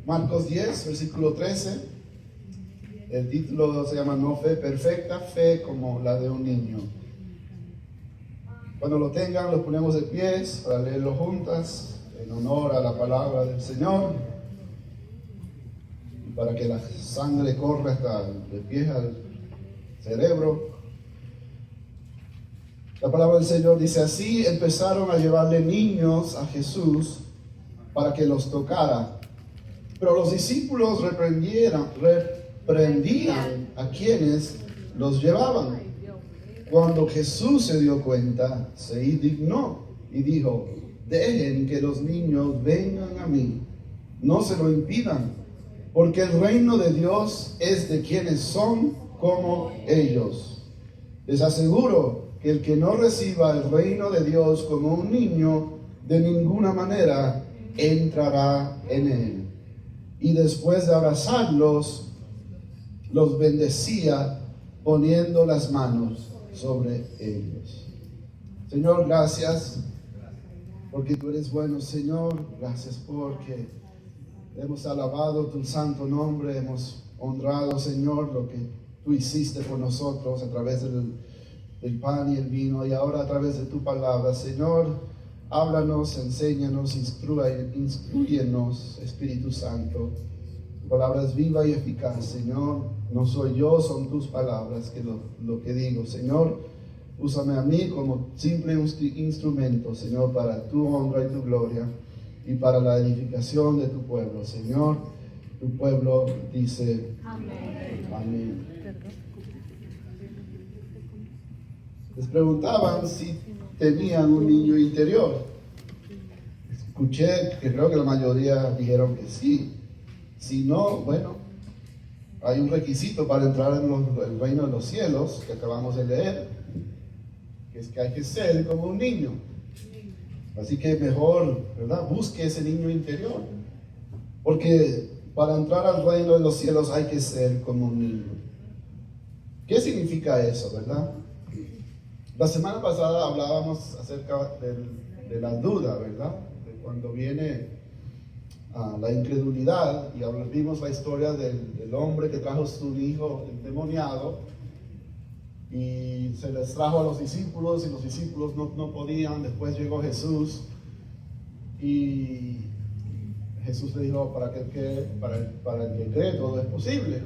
Marcos 10, versículo 13. El título se llama No fe perfecta, fe como la de un niño. Cuando lo tengan, los ponemos de pies para leerlo juntas, en honor a la palabra del Señor, y para que la sangre corra hasta de pies al cerebro. La palabra del Señor dice: así empezaron a llevarle niños a Jesús para que los tocara. Pero los discípulos reprendían a quienes los llevaban. Cuando Jesús se dio cuenta, se indignó y dijo: dejen que los niños vengan a mí, no se lo impidan, porque el reino de Dios es de quienes son como ellos. Les aseguro que el que no reciba el reino de Dios como un niño, de ninguna manera entrará en él. Y después de abrazarlos, los bendecía poniendo las manos sobre ellos. Señor, gracias porque tú eres bueno, Señor. Gracias porque hemos alabado tu santo nombre, hemos honrado, Señor, lo que tú hiciste por nosotros a través del pan y el vino, y ahora a través de tu palabra. Señor, háblanos, enséñanos, instruyenos, Espíritu Santo. Tu palabra es viva y eficaz, Señor. No soy yo, son tus palabras que lo que digo. Señor, úsame a mí como simple instrumento, Señor, para tu honra y tu gloria y para la edificación de tu pueblo. Señor, tu pueblo dice amén. Amén. Les preguntaban si tenían un niño interior. Escuché que creo que la mayoría dijeron que sí. Si no, bueno, hay un requisito para entrar en el reino de los cielos que acabamos de leer, que es que hay que ser como un niño. Así que mejor, ¿verdad? Busque ese niño interior, porque para entrar al reino de los cielos hay que ser como un niño. ¿Qué significa eso, verdad? La semana pasada hablábamos acerca de la duda, ¿verdad? De cuando viene la incredulidad, y vimos la historia del hombre que trajo su hijo endemoniado y se les trajo a los discípulos, y los discípulos no podían. Después llegó Jesús y Jesús le dijo: para el que cree todo es posible.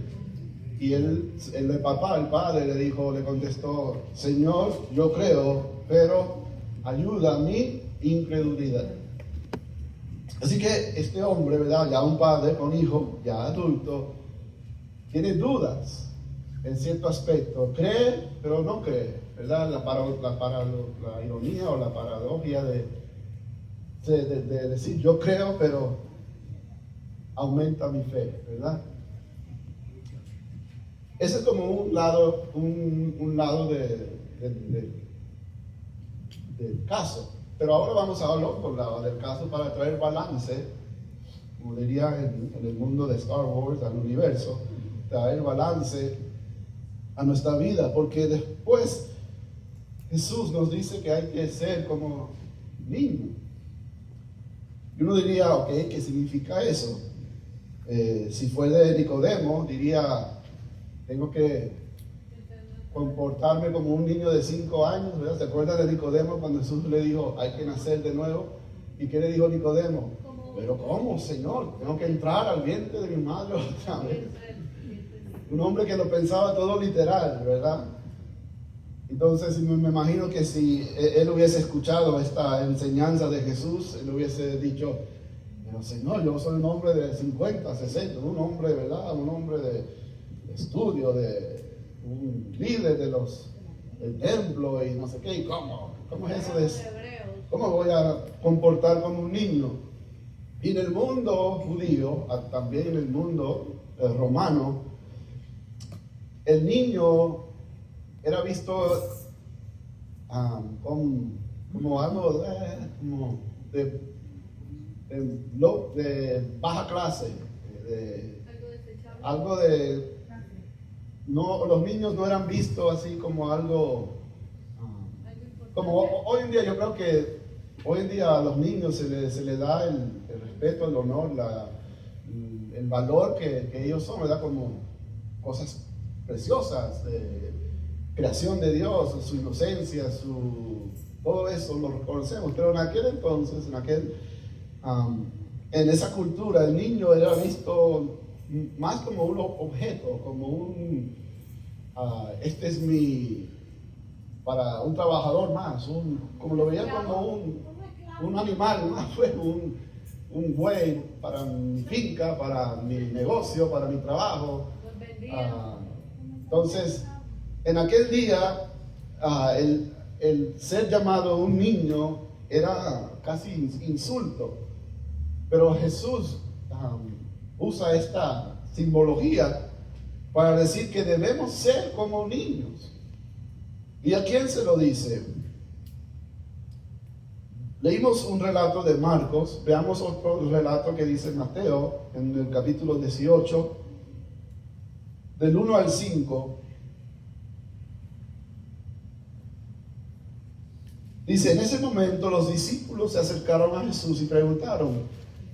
Y el papá, el padre, le contestó: Señor, yo creo, pero ayuda a mi incredulidad. Así que este hombre, ¿verdad?, ya un padre con hijo, ya adulto, tiene dudas en cierto aspecto. Cree, pero no cree, ¿verdad? La ironía o la paradoja de decir yo creo, pero aumenta mi fe, ¿verdad? Ese es como un lado del caso. Pero ahora vamos a hablar por lado del caso para traer balance, como diría en el mundo de Star Wars, al universo, traer balance a nuestra vida, porque después Jesús nos dice que hay que ser como niños. Y uno diría: ok, ¿qué significa eso? Si fue de Nicodemo, diría: tengo que comportarme como un niño de 5 años, ¿verdad? ¿Se acuerdan de Nicodemo cuando Jesús le dijo: hay que nacer de nuevo? ¿Y qué le dijo Nicodemo? ¿Pero cómo, Señor? Tengo que entrar al vientre de mi madre otra vez. Un hombre que lo pensaba todo literal, ¿verdad? Entonces me imagino que si él hubiese escuchado esta enseñanza de Jesús, él hubiese dicho: pero Señor, yo soy un hombre de 50, 60, un hombre, ¿verdad? Un hombre de estudio, un líder del templo y no sé qué. ¿Y cómo es eso cómo voy a comportar como un niño? Y en el mundo judío, también en el mundo romano, el niño era visto como algo de baja clase, algo de no, los niños no eran vistos así como algo como hoy en día. Yo creo que hoy en día a los niños se les da el respeto, el honor, el valor que ellos son, ¿verdad? Como cosas preciosas, de creación de Dios, su inocencia, todo eso lo reconocemos. Pero en aquel entonces, en esa cultura, el niño era visto más como un objeto, como este es para un trabajador más, como lo veía como un animal, un buey para mi finca, para mi negocio, para mi trabajo. Entonces, en aquel día, el ser llamado un niño era casi insulto, pero Jesús usa esta simbología para decir que debemos ser como niños. ¿Y a quién se lo dice? Leímos un relato de Marcos, veamos otro relato que dice Mateo en el capítulo 18, del 1 al 5. Dice, en ese momento los discípulos se acercaron a Jesús y preguntaron,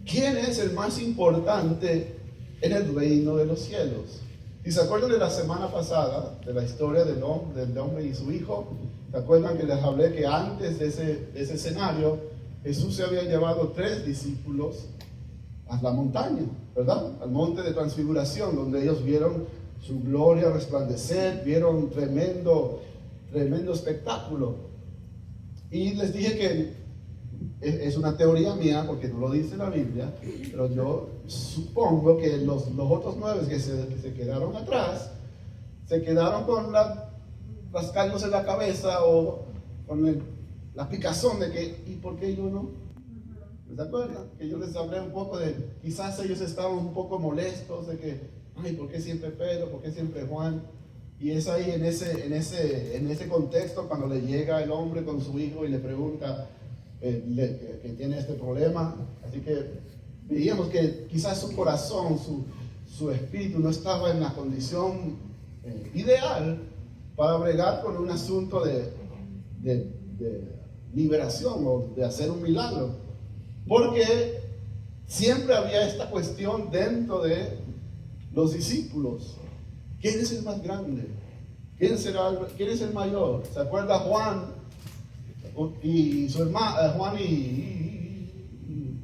¿quién es el más importante en el reino de los cielos? ¿Y se acuerdan de la semana pasada, de la historia del hombre y su hijo? ¿Se acuerdan que les hablé que antes de ese escenario, Jesús se había llevado 3 discípulos a la montaña, ¿verdad? Al monte de transfiguración, donde ellos vieron su gloria resplandecer, vieron tremendo espectáculo. Y les dije que es una teoría mía, porque no lo dice la Biblia, pero yo supongo que los otros 9 que se quedaron atrás, se quedaron con rascándose la cabeza o con la picazón de que, ¿y por qué yo no? ¿Se acuerdan? Que yo les hablé un poco de, quizás ellos estaban un poco molestos de que, ay, ¿por qué siempre Pedro? ¿Por qué siempre Juan? Y es ahí en ese contexto cuando le llega el hombre con su hijo y le pregunta que tiene este problema. Así que veíamos que quizás su corazón, su espíritu no estaba en la condición ideal para bregar con un asunto de liberación o de hacer un milagro. Porque siempre había esta cuestión dentro de los discípulos. ¿Quién es el más grande? ¿Quién es el mayor? ¿Se acuerda Juan y su hermano? Juan y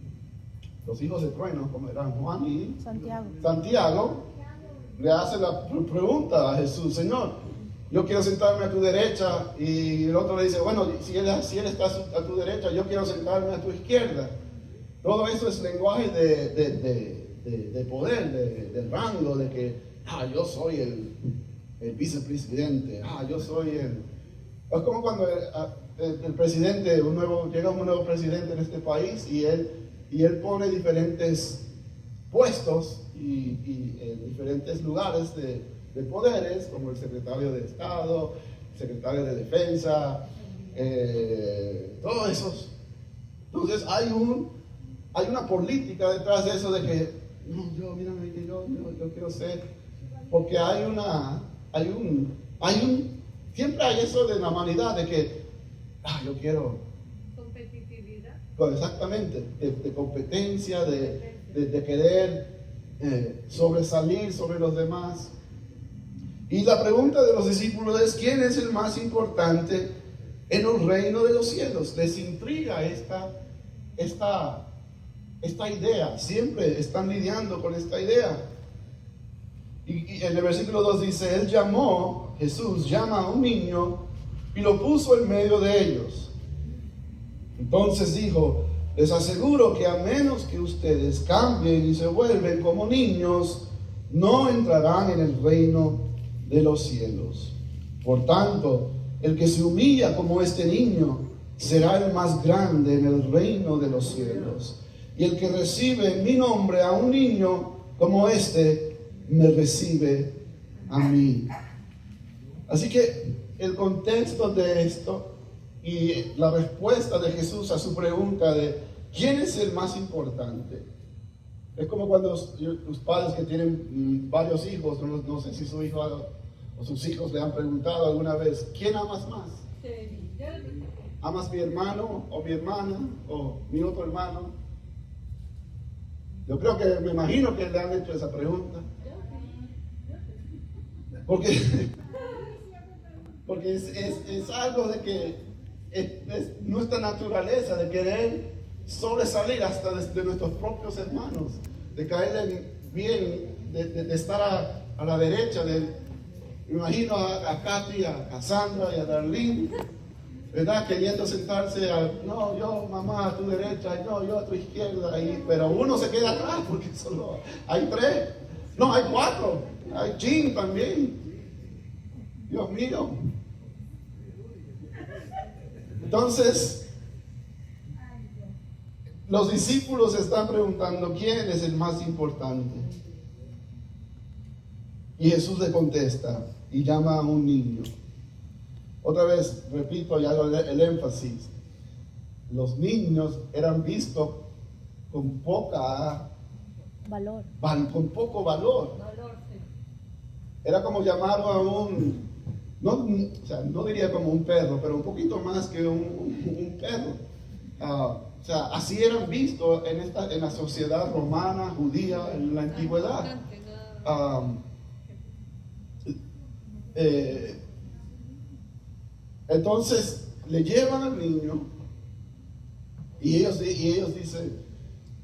los hijos de trueno, como eran Juan y Santiago, le hace la pregunta a Jesús, Señor, yo quiero sentarme a tu derecha, y el otro le dice, bueno, si él está a tu derecha, yo quiero sentarme a tu izquierda. Todo eso es lenguaje de poder, del rango, de que yo soy el vicepresidente, yo soy Es como cuando el presidente, llega un nuevo presidente en este país y él pone diferentes puestos y en diferentes lugares de poderes, como el secretario de Estado, el secretario de Defensa, todos esos. Entonces hay una política detrás de eso de que, no, mírame que yo quiero ser, porque siempre hay eso de la humanidad de que, yo quiero. Competitividad. Exactamente, de competencia, de querer sobresalir sobre los demás. Y la pregunta de los discípulos es, ¿quién es el más importante en el reino de los cielos? Les intriga esta idea, siempre están lidiando con esta idea. Y en el versículo 2 dice, Jesús llama a un niño y lo puso en medio de ellos. Entonces dijo, les aseguro que a menos que ustedes cambien y se vuelven como niños, no entrarán en el reino de los cielos. Por tanto, el que se humilla como este niño será el más grande en el reino de los cielos. Y el que recibe en mi nombre a un niño como este, me recibe a mí. Así que el contexto de esto y la respuesta de Jesús a su pregunta de ¿quién es el más importante? Es como cuando los padres que tienen varios hijos, no sé si su hijo o sus hijos le han preguntado alguna vez, ¿quién amas más? ¿Amas mi hermano o mi hermana o mi otro hermano? Yo creo que, me imagino que le han hecho esa pregunta. Porque es algo de que es nuestra naturaleza de querer sobresalir hasta de nuestros propios hermanos, de caerle bien, de estar a la derecha. Me imagino a Katy, a Cassandra y a Darlene, ¿verdad? Queriendo sentarse no, yo mamá a tu derecha, y no, yo a tu izquierda, pero uno se queda atrás porque solo hay 3, no, hay 4, hay Jim también. Dios mío. Entonces, los discípulos están preguntando quién es el más importante. Y Jesús le contesta y llama a un niño. Otra vez, repito y hago el énfasis. Los niños eran vistos con poco valor. Era como llamarlo a no diría como un perro, pero un poquito más que un perro. Así eran vistos en la sociedad romana, judía, en la antigüedad. Entonces le llevan al niño y ellos dicen,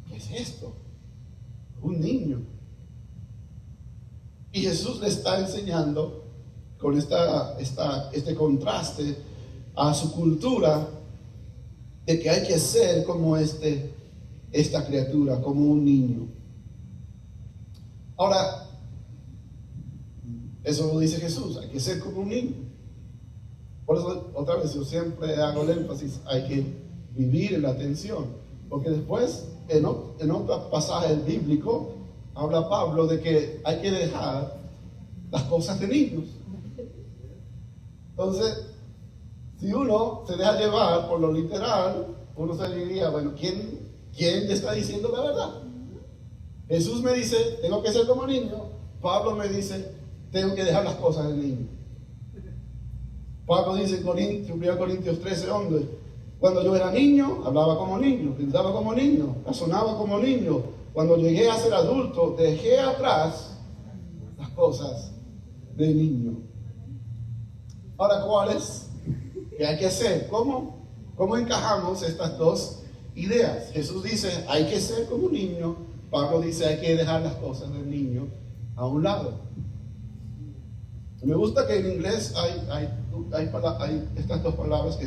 ¿qué es esto? Un niño. Y Jesús le está enseñando con este contraste a su cultura de que hay que ser como esta criatura, como un niño. Ahora, eso lo dice Jesús, hay que ser como un niño. Por eso, otra vez, yo siempre hago el énfasis, hay que vivir en la tensión. Porque después, en otro pasaje bíblico, habla Pablo de que hay que dejar las cosas de niños. Entonces, si uno se deja llevar por lo literal, uno se diría, bueno, ¿quién le está diciendo la verdad? Jesús me dice, tengo que ser como niño. Pablo me dice, tengo que dejar las cosas de niño. Pablo dice en 1 Corintios 13:11, cuando yo era niño, hablaba como niño, pensaba como niño, razonaba como niño. Cuando llegué a ser adulto, dejé atrás las cosas de niño. Ahora, ¿cuáles? ¿Qué hay que hacer? ¿Cómo encajamos estas dos ideas? Jesús dice, hay que ser como un niño. Pablo dice, hay que dejar las cosas del niño a un lado. Me gusta que en inglés hay estas dos palabras que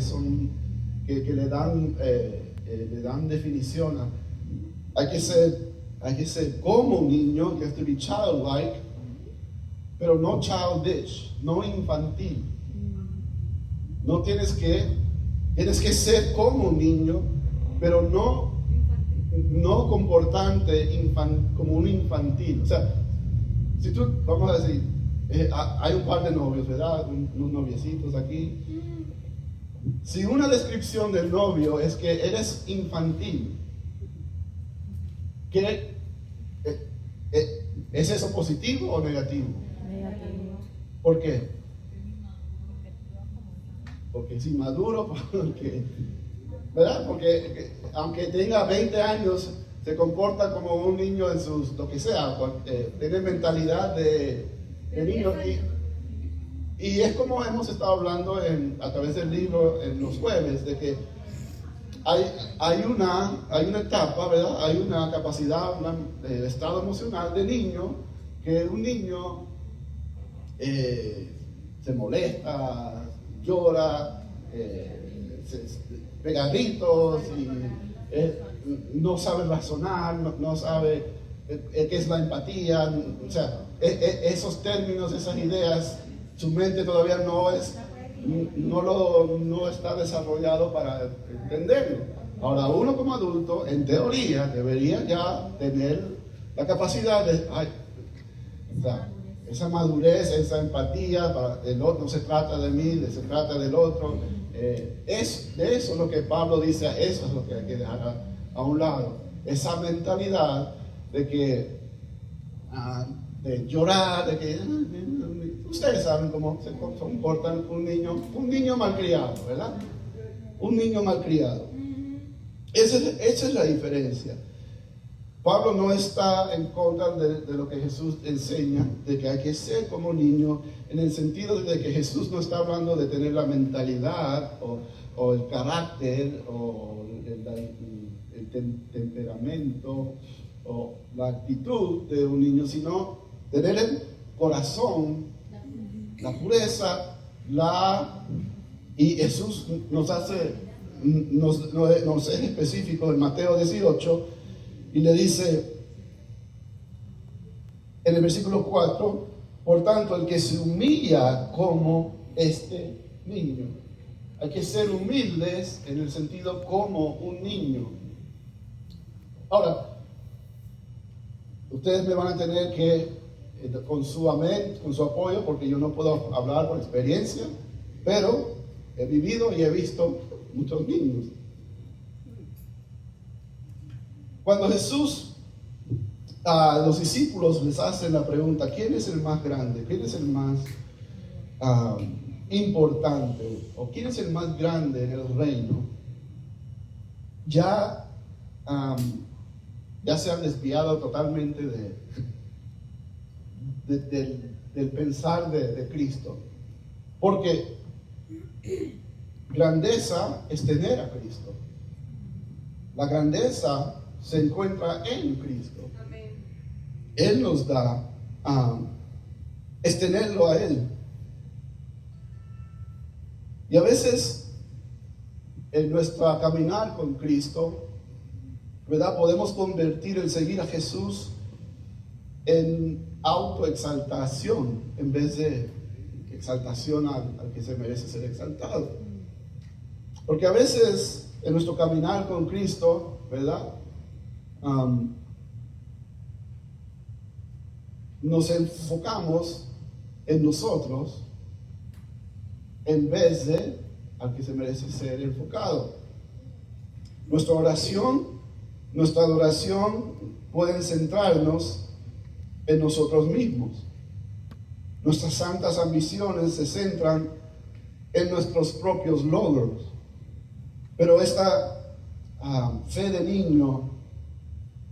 le dan definición. Hay que ser como un niño, you have to be childlike, pero no childish, no infantil. No tienes que ser como un niño, pero no comportarte como un infantil. O sea, si tú, vamos a decir, hay un par de novios, ¿verdad? Unos noviecitos aquí. Si una descripción del novio es que eres infantil, ¿es eso positivo o negativo? Negativo. ¿Por qué? Porque es inmaduro, ¿verdad? Porque aunque tenga 20 años, se comporta como un niño en lo que sea, tiene mentalidad de niño. Y es como hemos estado hablando a través del libro en los jueves, de que hay una etapa, ¿verdad? Hay una capacidad, un estado emocional de niño, que un niño se molesta, llora, pega gritos y no sabe razonar, no sabe qué es la empatía. O sea, esos términos, esas ideas, su mente todavía no está desarrollado para entenderlo. Ahora, uno como adulto, en teoría, debería ya tener la capacidad de esa madurez, esa empatía. El otro no se trata de mí, se trata del otro. De eso es lo que Pablo dice, eso es lo que hay que dejar a un lado. Esa mentalidad de que de llorar, de que ustedes saben cómo se comportan un niño malcriado, ¿verdad? Un niño malcriado. Esa es la diferencia. Pablo no está en contra de lo que Jesús enseña, de que hay que ser como niño, en el sentido de que Jesús no está hablando de tener la mentalidad o el carácter o el temperamento o la actitud de un niño, sino tener el corazón, la pureza, y Jesús nos es específico en Mateo 18 y le dice en el versículo 4, por tanto, el que se humilla como este niño. Hay que ser humildes en el sentido como un niño. Ahora, ustedes me van a tener que, con su amén, con su apoyo, porque yo no puedo hablar por experiencia, pero he vivido y he visto muchos niños. Cuando Jesús a los discípulos les hace la pregunta, ¿quién es el más grande? ¿Quién es el más importante? ¿O quién es el más grande en el reino? Ya se han desviado totalmente del pensar de Cristo. Porque grandeza es tener a Cristo. La grandeza se encuentra en Cristo. Amén. Él nos da, es tenerlo a Él. Y a veces en nuestra caminar con Cristo, ¿verdad? Podemos convertir el seguir a Jesús en autoexaltación en vez de exaltación al que se merece ser exaltado. Porque a veces en nuestro caminar con Cristo, ¿verdad? Nos enfocamos en nosotros en vez de al que se merece ser enfocado. Nuestra oración, nuestra adoración pueden centrarnos en nosotros mismos. Nuestras santas ambiciones se centran en nuestros propios logros. Pero esta fe de niño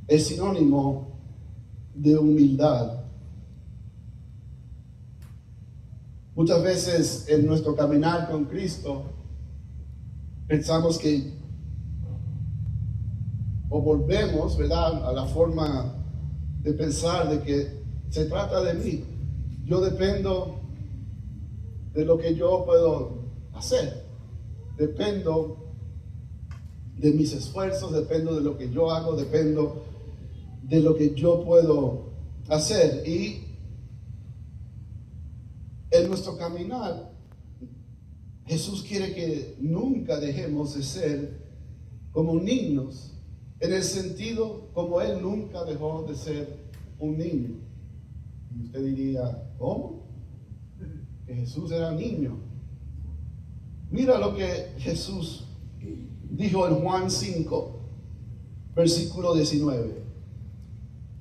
es sinónimo de humildad. Muchas veces en nuestro caminar con Cristo pensamos que o volvemos, ¿verdad?, a la forma de pensar de que se trata de mí. Yo dependo de lo que yo puedo hacer. Dependo de mis esfuerzos, dependo de lo que yo hago, dependo de lo que yo puedo hacer. Y en nuestro caminar, Jesús quiere que nunca dejemos de ser como niños, en el sentido como Él nunca dejó de ser un niño. Y usted diría, ¿cómo? Que Jesús era niño. Mira lo que Jesús dijo en Juan 5, versículo 19.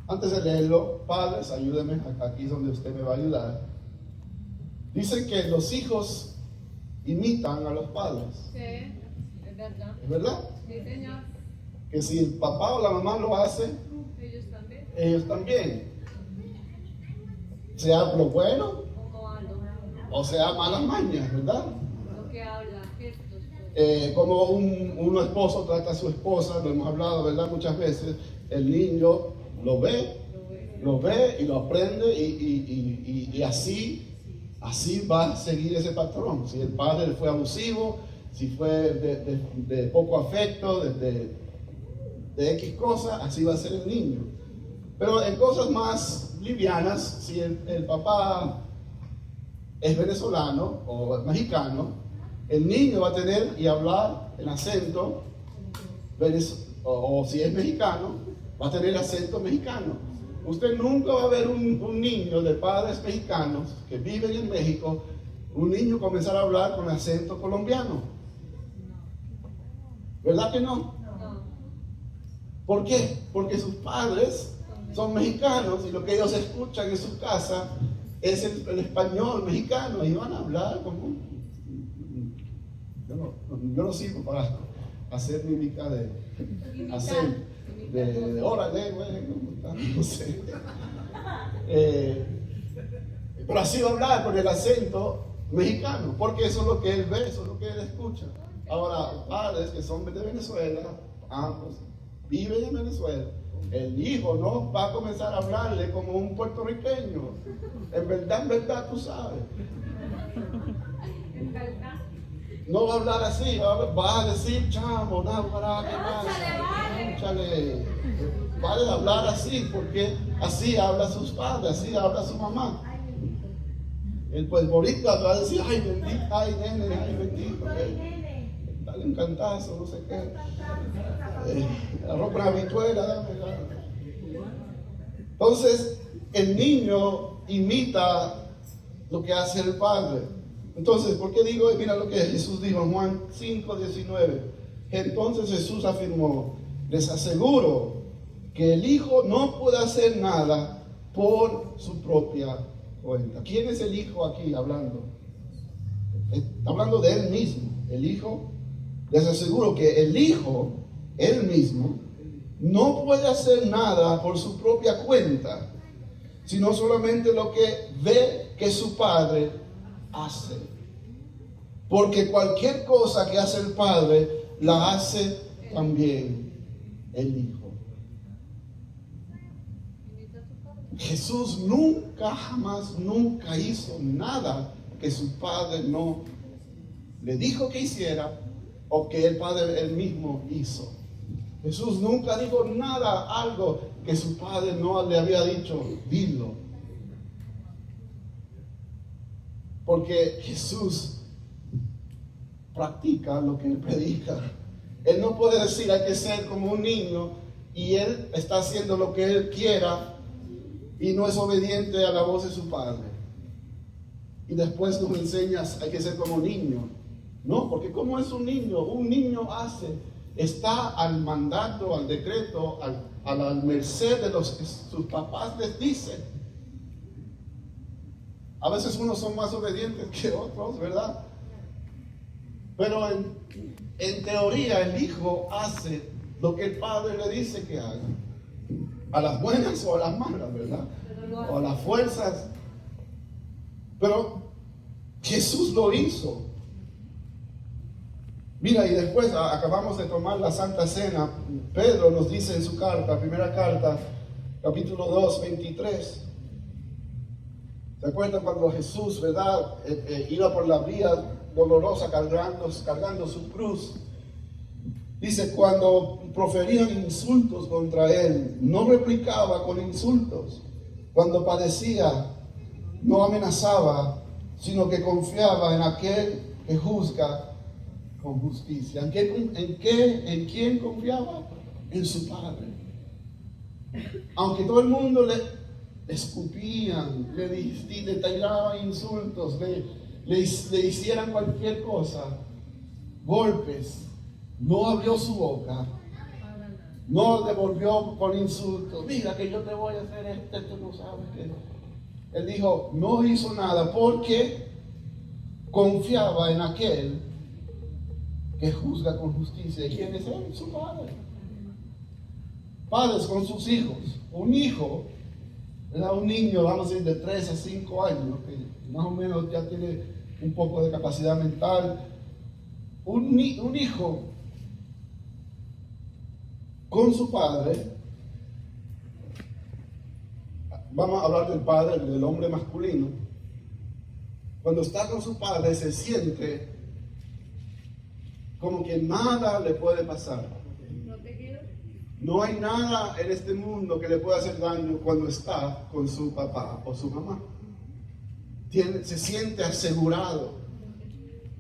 Antes de leerlo, padres, ayúdenme, aquí es donde usted me va a ayudar. Dice que los hijos imitan a los padres. Sí, es verdad. ¿Es verdad? Sí, Señor. Que si el papá o la mamá lo hace, Ellos también. ellos también. Sea lo bueno Como hablo, o sea malas mañas, ¿verdad? lo que habla, gestos. Como un esposo trata a su esposa, lo hemos hablado, ¿verdad? Muchas veces el niño lo ve y lo aprende y así va a seguir ese patrón. Si el padre fue abusivo, si fue de poco afecto, de X cosas, así va a ser el niño. Pero en cosas más livianas, si el papá es venezolano o mexicano, el niño va a tener y hablar el acento, o si es mexicano, va a tener acento mexicano. Usted nunca va a ver un niño de padres mexicanos que viven en México, un niño comenzar a hablar con acento colombiano. ¿Verdad que no? No. ¿Por qué? Porque sus padres son mexicanos y lo que ellos escuchan en su casa es el español mexicano y van a hablar como... Yo no sirvo para hacer mímica de acento. de órale, güey, ¿cómo estás? No sé. Pero así va a hablar con el acento mexicano, porque eso es lo que él ve, eso es lo que él escucha. Ahora, padres que son de Venezuela, ambos viven en Venezuela, el hijo no va a comenzar a hablarle como un puertorriqueño. En verdad, tú sabes. En verdad. No va a hablar así, va a decir, chamo, no, para qué más. Échale. Va a hablar así, porque así habla sus padres, así habla su mamá. El boricua va a decir, ay, bendito, ay, nene, ay, bendito. Dale un cantazo, no sé qué. Arroz con habichuela, dame. Entonces, el niño imita lo que hace el padre. Entonces, ¿por qué digo? Mira lo que Jesús dijo en Juan 5:19. Entonces Jesús afirmó, les aseguro que el Hijo no puede hacer nada por su propia cuenta. ¿Quién es el Hijo aquí hablando? Está hablando de Él mismo. El Hijo, les aseguro que el Hijo, Él mismo, no puede hacer nada por su propia cuenta, sino solamente lo que ve que su Padre hace. Porque cualquier cosa que hace el Padre, la hace también el Hijo. Jesús nunca, jamás, nunca hizo nada que su Padre no le dijo que hiciera o que el Padre él mismo hizo. Jesús nunca dijo nada, algo que su Padre no le había dicho, dilo. Porque Jesús practica lo que él predica. Él no puede decir hay que ser como un niño y él está haciendo lo que él quiera y no es obediente a la voz de su padre. Y después nos enseñas hay que ser como niño. No, porque como es un niño hace, está al mandato, al decreto, a la merced de los que sus papás les dicen. A veces unos son más obedientes que otros, ¿verdad? Pero en teoría el hijo hace lo que el padre le dice que haga. A las buenas o a las malas, ¿verdad? O a las fuerzas. Pero Jesús lo hizo. Mira, y después acabamos de tomar la Santa Cena. Pedro nos dice en su carta, primera carta, capítulo 2, 23. ¿Se acuerdan cuando Jesús, verdad, iba por la vía dolorosa cargando su cruz? Dice, cuando proferían insultos contra él, no replicaba con insultos. Cuando padecía, no amenazaba, sino que confiaba en aquel que juzga con justicia. ¿En quién confiaba? En su Padre. Aunque todo el mundo le escupían, le tiraban insultos, le hicieran cualquier cosa, golpes, no abrió su boca, no devolvió con insultos. Mira que yo te voy a hacer tú no sabes que no. Él dijo, no hizo nada porque confiaba en aquel que juzga con justicia. ¿Y quién es él? Su Padre. Padres con sus hijos. Un hijo era un niño, vamos a decir, de 3 a 5 años, que más o menos ya tiene un poco de capacidad mental. Un hijo con su padre, vamos a hablar del padre, del hombre masculino. Cuando está con su padre se siente como que nada le puede pasar. No hay nada en este mundo que le pueda hacer daño cuando está con su papá o su mamá. Se siente asegurado,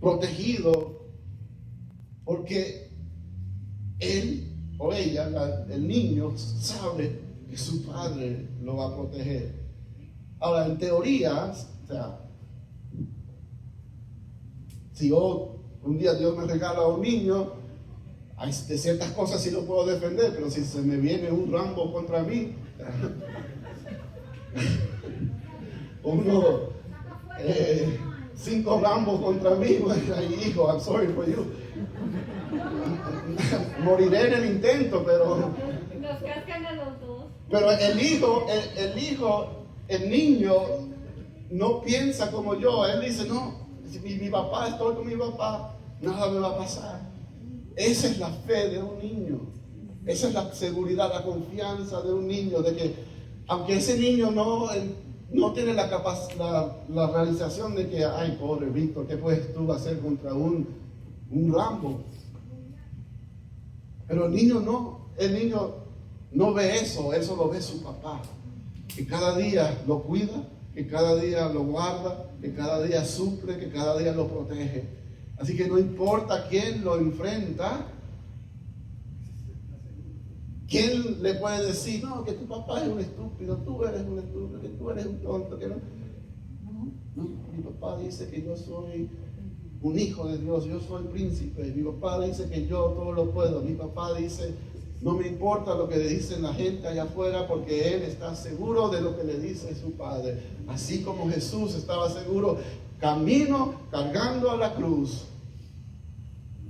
protegido, porque él o ella, el niño, sabe que su padre lo va a proteger. Ahora, en teoría, o sea, si un día Dios me regala a un niño, de ciertas cosas sí lo puedo defender, pero si se me viene un Rambo contra mí, 5 Rambos contra mí, hijo, I'm sorry for you. Moriré en el intento, pero Pero el niño no piensa como yo. Él dice, no, si mi papá, estoy con mi papá, nada me va a pasar. Esa es la fe de un niño. Esa es la seguridad, la confianza de un niño, de que aunque ese niño no tiene la realización de que, ay, pobre Víctor, ¿qué puedes tú hacer contra un Rambo? Pero el niño no ve eso lo ve su papá, que cada día lo cuida, que cada día lo guarda, que cada día suple, que cada día lo protege. Así que no importa quién lo enfrenta, quién le puede decir, no, que tu papá es un estúpido, tú eres un estúpido, que tú eres un tonto, que no. No, mi papá dice que yo soy un hijo de Dios, yo soy príncipe. Mi papá dice que yo todo lo puedo. Mi papá dice, no me importa lo que le dicen la gente allá afuera, porque él está seguro de lo que le dice su padre. Así como Jesús estaba seguro, camino cargando a la cruz.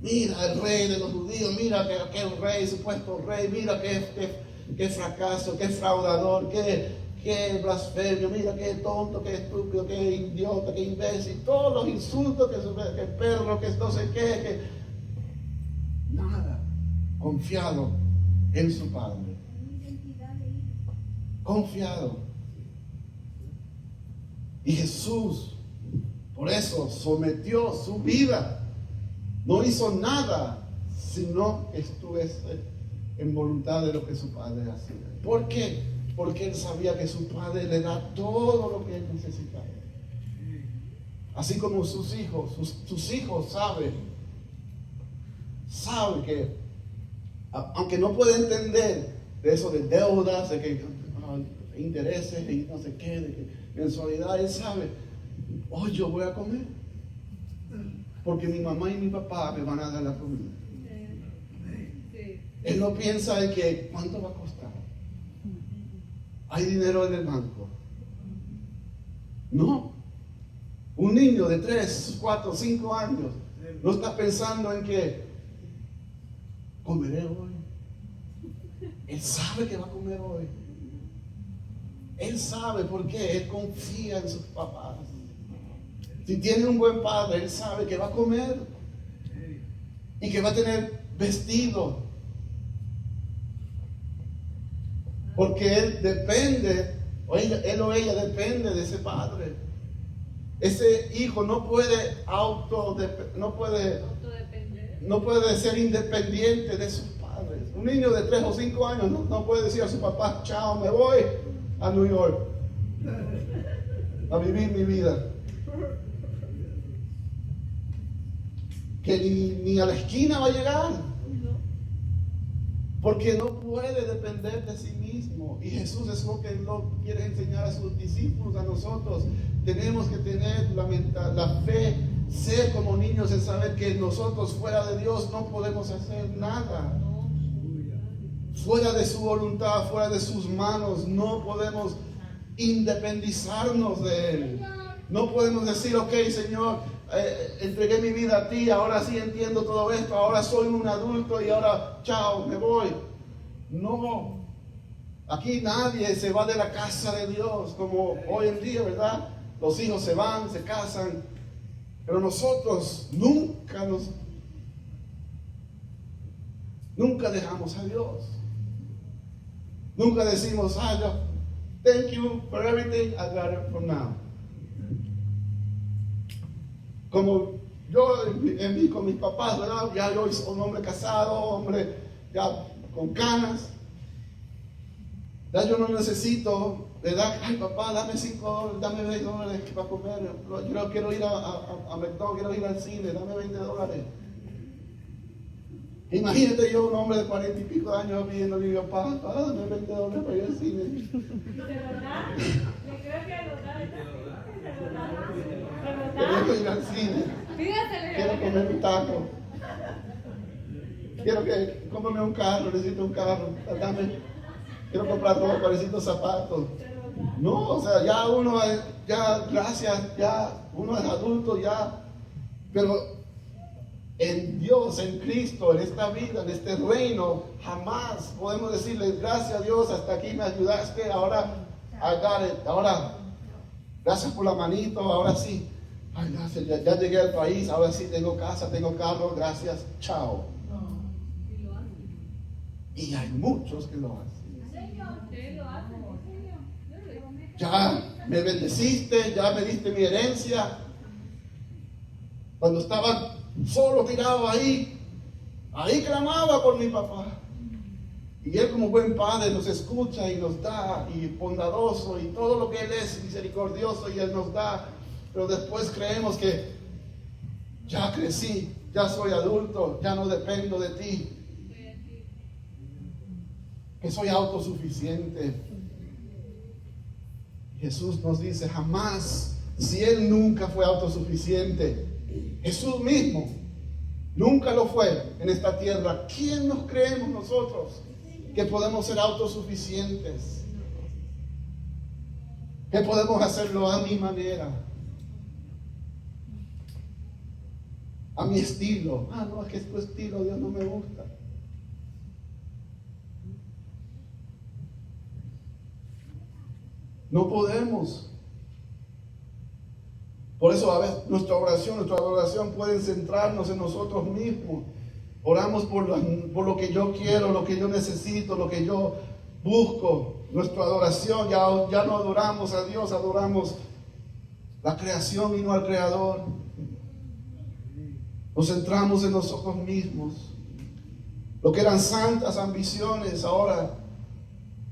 Mira el rey de los judíos, mira que aquel rey, supuesto rey, mira qué fracaso, qué fraudador, qué blasfemio, mira qué tonto, qué estúpido, qué idiota, qué imbécil, todos los insultos, que perro, que no sé qué, nada, confiado en su Padre, confiado. Y Jesús, por eso, sometió su vida, no hizo nada, sino que estuviese en voluntad de lo que su Padre hacía. ¿Por qué? Porque él sabía que su Padre le da todo lo que él necesitaba. Así como sus hijos saben que, aunque no puede entender de eso de deudas, de que intereses y no sé qué, de que mensualidad, él sabe, hoy yo voy a comer, porque mi mamá y mi papá me van a dar la comida. Sí. Él no piensa en que cuánto va a costar. Hay dinero en el banco. No. Un niño de 3, 4, 5 años no está pensando en que comeré hoy. Él sabe que va a comer hoy. Él sabe por qué. Él confía en sus papás. Si tiene un buen padre, él sabe que va a comer y que va a tener vestido. Porque él depende, él o ella depende de ese padre. Ese hijo no puede no puede ser independiente de sus padres. Un niño de 3 o 5 años no puede decir a su papá, chao, me voy a New York a vivir mi vida. Que ni a la esquina va a llegar. Porque no puede depender de sí mismo. Y Jesús es lo que Él quiere enseñar a sus discípulos, a nosotros. Tenemos que tener la fe, ser como niños en saber que nosotros fuera de Dios no podemos hacer nada. Fuera de su voluntad, fuera de sus manos, no podemos independizarnos de Él. No podemos decir, ok, Señor, entregué mi vida a ti, ahora sí entiendo todo esto, ahora soy un adulto y ahora, chao, me voy. No, aquí nadie se va de la casa de Dios como hoy en día, ¿verdad? Los hijos se van, se casan, pero nosotros nunca dejamos a Dios. Nunca decimos, thank you for everything, I got it from now. Como yo con mis papás, ¿verdad? Ya yo soy un hombre casado, hombre ya con canas. Ya yo no necesito, ¿verdad? Ay, papá, dame $5, dame $20 para comer. Yo quiero ir a McDonald's, quiero ir al cine, dame $20. Imagínate yo, un hombre de 40 y pico de años, pidiendo a mi papá, dame $20 para ir al cine. Quiero ir al cine. Quiero comer un taco. Quiero cómprame un carro, necesito un carro. Quiero comprar ropa, necesito zapatos. No, o sea, ya uno gracias, ya uno es adulto, ya. Pero en Dios, en Cristo, en esta vida, en este reino, jamás podemos decirle gracias a Dios, hasta aquí me ayudaste, ahora I got it, ahora gracias por la manito, ahora sí. Ay, gracias, ya llegué al país, ahora sí tengo casa, tengo carro, gracias, chao. Y lo hacen. Y hay muchos que lo hacen. Ustedes lo hacen, ¿en serio? Yo lo digo. Ya me bendeciste, ya me diste mi herencia. Cuando estaba solo tirado ahí clamaba por mi papá. Y Él como buen padre nos escucha y nos da, y bondadoso, y todo lo que Él es misericordioso, y Él nos da. Pero después creemos que ya crecí, ya soy adulto, ya no dependo de ti, que soy autosuficiente. Jesús nos dice, jamás, si Él nunca fue autosuficiente, Jesús mismo nunca lo fue en esta tierra, ¿quién nos creemos nosotros que podemos ser autosuficientes? Que podemos hacerlo a mi manera, a mi estilo. No, es que tu estilo, Dios, no me gusta. No podemos. Por eso a veces nuestra adoración puede centrarnos en nosotros mismos. Oramos por lo que yo quiero, lo que yo necesito, lo que yo busco. Nuestra adoración, ya no adoramos a Dios, adoramos la creación y no al Creador. Nos centramos en nosotros mismos. Lo que eran santas ambiciones, ahora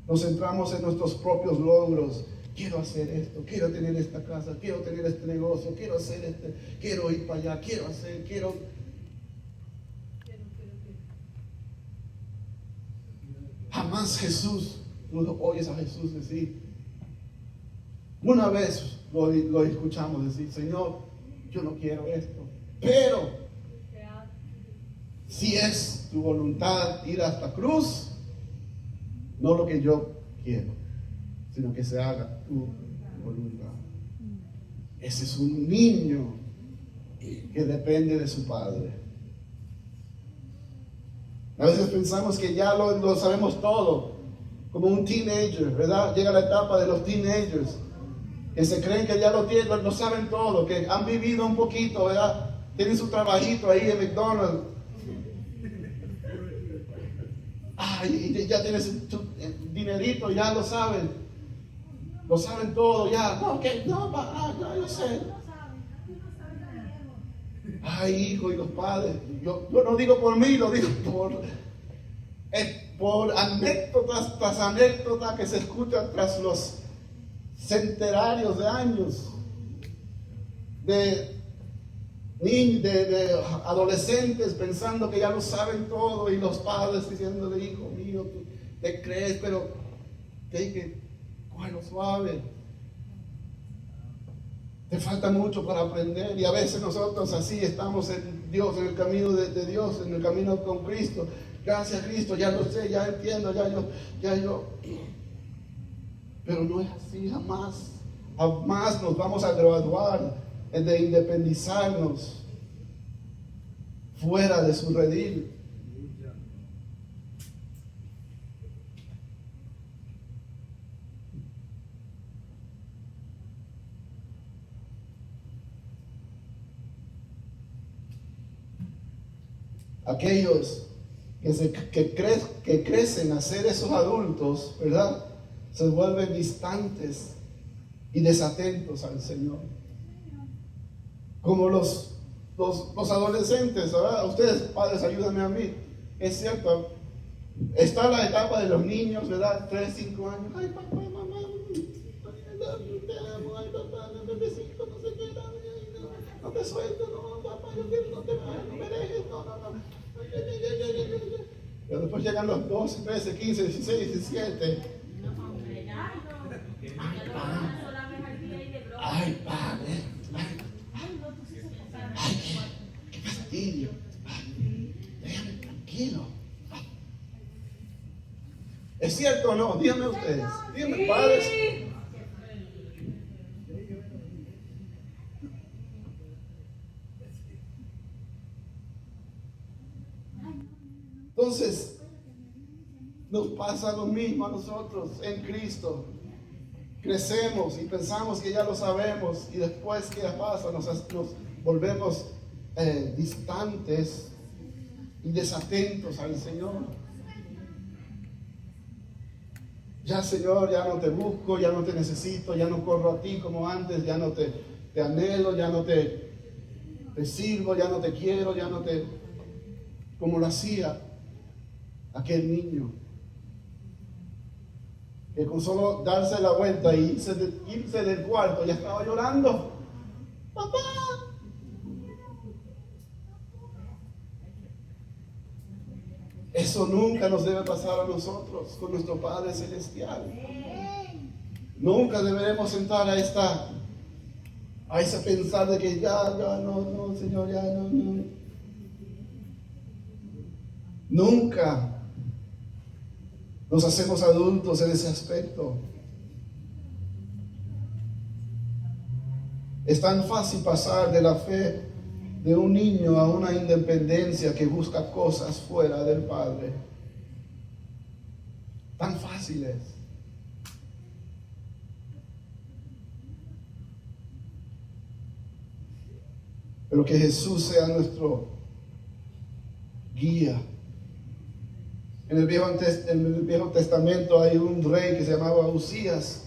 nos centramos en nuestros propios logros. Quiero hacer esto, quiero tener esta casa, quiero tener este negocio, quiero hacer quiero ir para allá, quiero. Jamás Jesús, tú oyes a Jesús decir, una vez lo escuchamos decir, Señor, yo no quiero esto, pero si es tu voluntad ir hasta la cruz, no lo que yo quiero, sino que se haga tu voluntad. Ese es un niño que depende de su padre. A veces pensamos que ya lo sabemos todo, como un teenager, ¿verdad? Llega la etapa de los teenagers, que se creen que ya lo saben todo, que han vivido un poquito, ¿verdad? Tienen su trabajito ahí en McDonald's. Y ya tienen su dinerito, ya lo saben todo, ya. No, yo sé. Hijo y los padres. Yo no digo por mí, lo digo por anécdotas tras anécdotas que se escuchan tras los centenarios de años de adolescentes pensando que ya lo saben todo, y los padres diciéndole, hijo mío, tú te crees, pero que cógelo suave. Te falta mucho para aprender. Y a veces nosotros así estamos en Dios, en el camino de Dios, en el camino con Cristo. Gracias a Cristo, ya lo sé, ya entiendo, ya yo. Pero no es así, jamás. Jamás nos vamos a graduar de independizarnos fuera de su redil. Aquellos que crecen a ser esos adultos, ¿verdad? Se vuelven distantes y desatentos al Señor. Como los adolescentes, ¿verdad? Ustedes, padres, ayúdenme a mí. Es cierto, está la etapa de los niños, ¿verdad? 3, 5 años. Ay, papá, mamá, te amo, ay, papá, no me besito, no sé qué, no te suelto, no, papá, yo quiero, no me dejes, no. Pero después llegan los 12, 13, 15, 16, 17. Ay, padre. Ay, qué fastidio. Déjame tranquilo. ¿Es cierto o no? Díganme ustedes. Díganme, padres. entonces nos pasa lo mismo a nosotros en Cristo. Crecemos y pensamos que ya lo sabemos y después, ¿qué pasa? Nos volvemos distantes y desatentos al Señor. Ya, Señor, ya no te busco, ya no te necesito, ya no corro a ti como antes, ya no te anhelo, ya no te sirvo, ya no te quiero, ya no te... como lo hacía aquel niño, que con solo darse la vuelta y irse del cuarto ya estaba llorando. ¡Papá! Eso nunca nos debe pasar a nosotros con nuestro Padre Celestial. Nunca deberemos sentar a ese pensar de que ya no, Señor, ya no. Nunca nos hacemos adultos en ese aspecto. Es tan fácil pasar de la fe de un niño a una independencia que busca cosas fuera del Padre. Tan fácil es. Pero que Jesús sea nuestro guía. En el Viejo Testamento hay un rey que se llamaba Usías,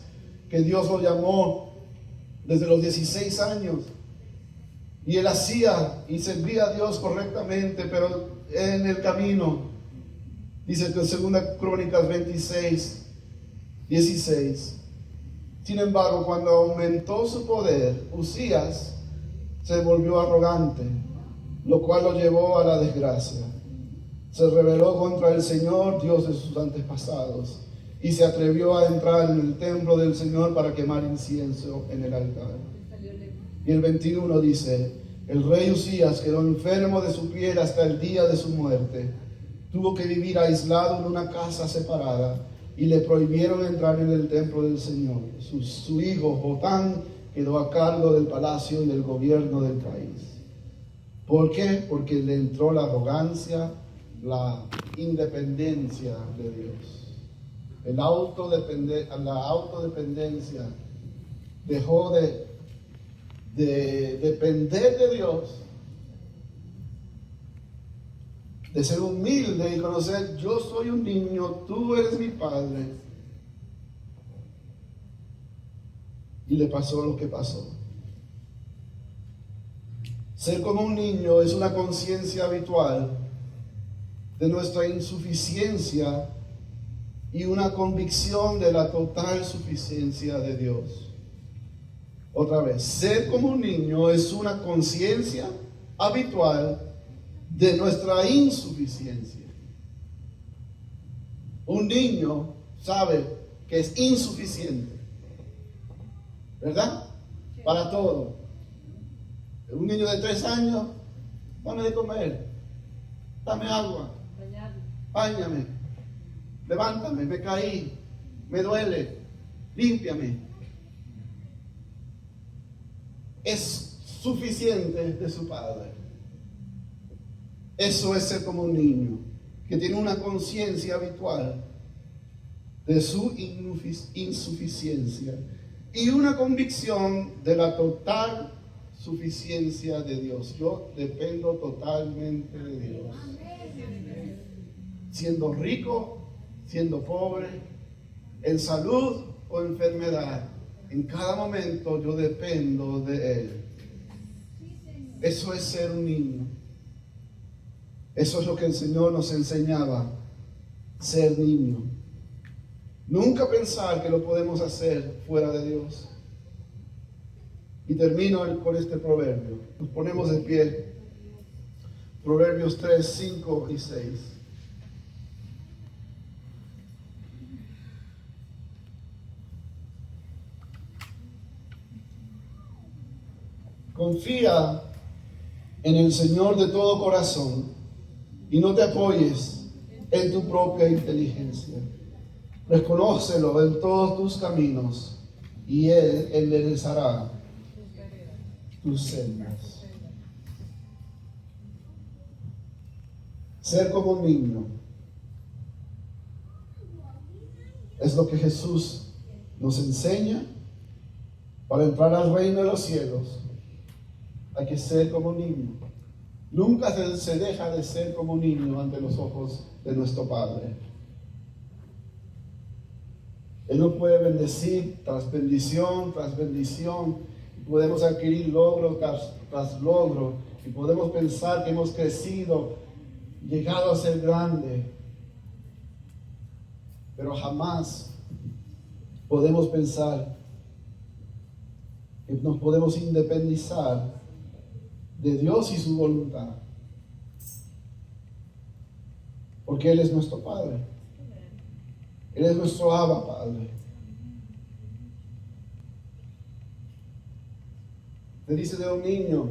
que Dios lo llamó desde los 16 años. Y él hacía y servía a Dios correctamente, pero en el camino, dice que en 2 Crónicas 26, 16. Sin embargo, cuando aumentó su poder, Usías se volvió arrogante, lo cual lo llevó a la desgracia. Se rebeló contra el Señor, Dios de sus antepasados, y se atrevió a entrar en el templo del Señor para quemar incienso en el altar. Y el 21 dice: el rey Usías quedó enfermo de su piel hasta el día de su muerte. Tuvo que vivir aislado en una casa separada y le prohibieron entrar en el templo del Señor. Su hijo Jotán quedó a cargo del palacio y del gobierno del país. ¿Por qué? Porque le entró la arrogancia, la independencia de Dios. La autodependencia. Dejó de depender de Dios, de ser humilde y conocer: yo soy un niño, tú eres mi padre. Y le pasó lo que pasó. Ser como un niño es una conciencia habitual de nuestra insuficiencia y una convicción de la total suficiencia de Dios. Otra vez, ser como un niño es una conciencia habitual de nuestra insuficiencia. Un niño sabe que es insuficiente, ¿verdad? Para todo. Un niño de 3 años, dame de comer, dame agua, báñame, levántame, me caí, me duele, límpiame. Es suficiente de su padre. Eso es ser como un niño, que tiene una conciencia habitual de su insuficiencia y una convicción de la total suficiencia de Dios. Yo dependo totalmente de Dios. Siendo rico, siendo pobre, en salud o enfermedad, en cada momento yo dependo de Él. Eso es ser un niño. Eso es lo que el Señor nos enseñaba, ser niño. Nunca pensar que lo podemos hacer fuera de Dios. Y termino con este proverbio. Nos ponemos de pie. Proverbios 3, 5 y 6. Confía en el Señor de todo corazón y no te apoyes en tu propia inteligencia. Reconócelo en todos tus caminos y Él enderezará tus sendas. Ser como un niño Es lo que Jesús nos enseña. Para entrar al reino de los cielos hay que ser como niño. Nunca se deja de ser como niño ante los ojos de nuestro Padre. Él nos puede bendecir tras bendición tras bendición. Podemos adquirir logro tras logro. Y podemos pensar que hemos crecido, llegado a ser grande. Pero jamás podemos pensar que nos podemos independizar de Dios y su voluntad. Porque Él es nuestro Padre. Él es nuestro Abba Padre. Se dice de un niño,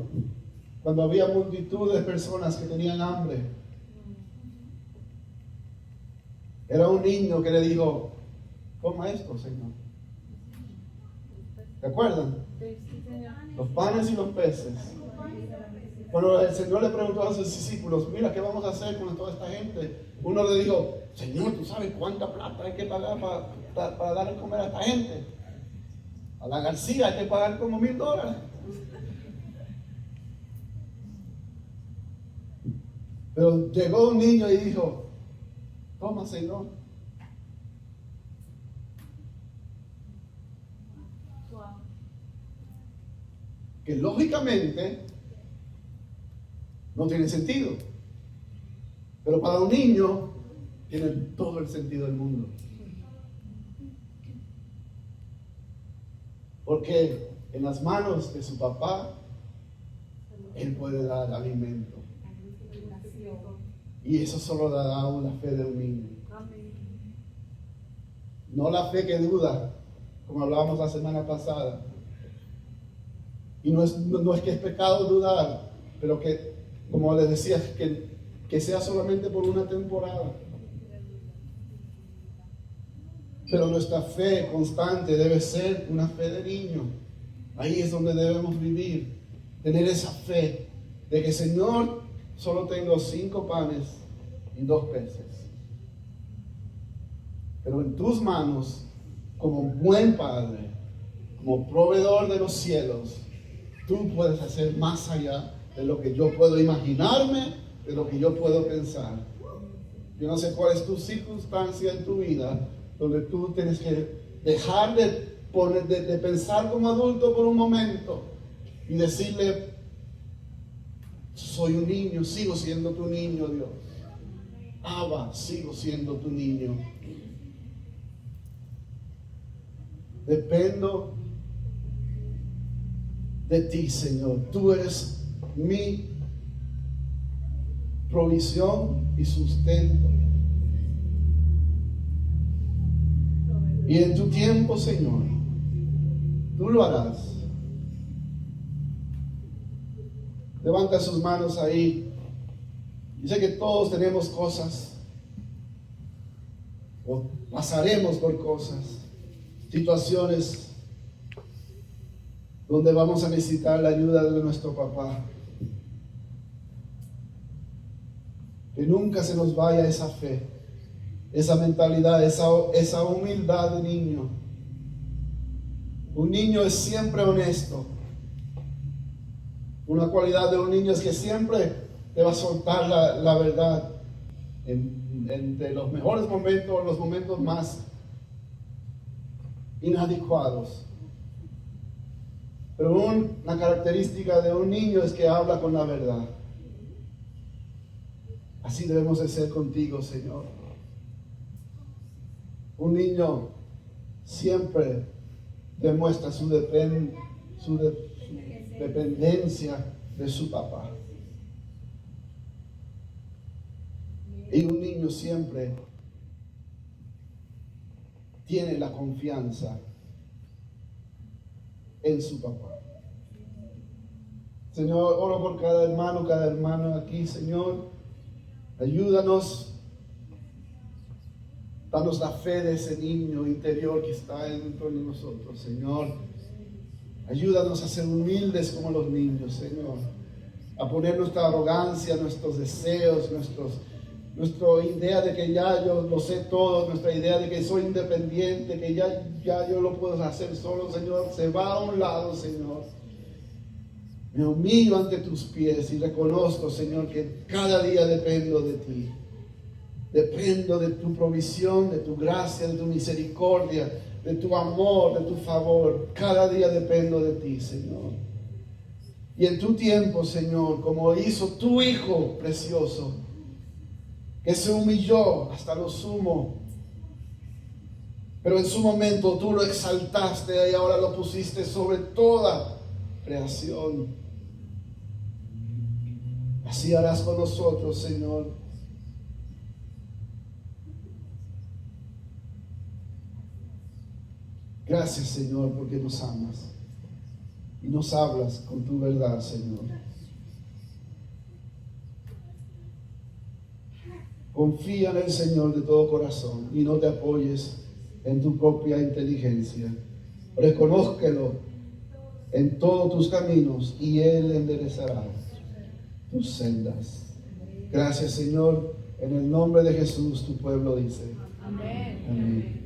cuando había multitud de personas que tenían hambre, era un niño que le dijo: coma esto, Señor. ¿Se acuerdan? Los panes y los peces. Cuando el Señor le preguntó a sus discípulos: mira, ¿qué vamos a hacer con toda esta gente? Uno le dijo: Señor, ¿tú sabes cuánta plata hay que pagar para darle de comer a esta gente? A la García hay que pagar como $1,000. Pero llegó un niño y dijo: toma, Señor. Que lógicamente no tiene sentido, pero para un niño tiene todo el sentido del mundo. Porque en las manos de su papá, él puede dar alimento. Y eso solo dará la fe de un niño. No la fe que duda, como hablábamos la semana pasada. Y no es que es pecado dudar, pero que, como les decía, que sea solamente por una temporada. Pero nuestra fe constante debe ser una fe de niño. Ahí es donde debemos vivir. Tener esa fe de que, Señor, solo tengo 5 panes y 2 peces. Pero en tus manos, como buen Padre, como proveedor de los cielos, tú puedes hacer más allá de lo que yo puedo imaginarme, de lo que yo puedo pensar. Yo no sé cuál es tu circunstancia en tu vida, donde tú tienes que dejar de pensar como adulto por un momento y decirle: soy un niño, sigo siendo tu niño, Dios. Abba, sigo siendo tu niño. Dependo de ti, Señor. Tú eres mi provisión y sustento. Y en tu tiempo, Señor, tú lo harás. Levanta sus manos ahí. Yo sé que todos tenemos cosas, o pasaremos por cosas, situaciones donde vamos a necesitar la ayuda de nuestro papá. Que nunca se nos vaya esa fe, esa mentalidad, esa humildad de niño. Un niño es siempre honesto. Una cualidad de un niño es que siempre te va a soltar la verdad entre los mejores momentos, los momentos más inadecuados. Pero una característica de un niño es que habla con la verdad. Así debemos de ser contigo, Señor. Un niño siempre demuestra su dependencia de su papá. Y un niño siempre tiene la confianza en su papá. Señor, oro por cada hermano aquí, Señor. Ayúdanos. Danos la fe de ese niño interior que está dentro de nosotros, Señor. Ayúdanos a ser humildes como los niños, Señor. A poner nuestra arrogancia, nuestros deseos, nuestra idea de que ya yo lo sé todo, nuestra idea de que soy independiente, que ya yo lo puedo hacer solo, Señor, se va a un lado, Señor. Me humillo ante tus pies y reconozco, Señor, que cada día dependo de ti. Dependo de tu provisión, de tu gracia, de tu misericordia, de tu amor, de tu favor. Cada día dependo de ti, Señor. Y en tu tiempo, Señor, como hizo tu Hijo precioso, que se humilló hasta lo sumo, pero en su momento tú lo exaltaste y ahora lo pusiste sobre toda creación. Así harás con nosotros, Señor. Gracias, Señor, porque nos amas y nos hablas con tu verdad, Señor. Confía en el Señor de todo corazón y no te apoyes en tu propia inteligencia. Reconózcalo en todos tus caminos y Él enderezará tus sendas. Gracias, Señor. En el nombre de Jesús, tu pueblo dice. Amén. Amén.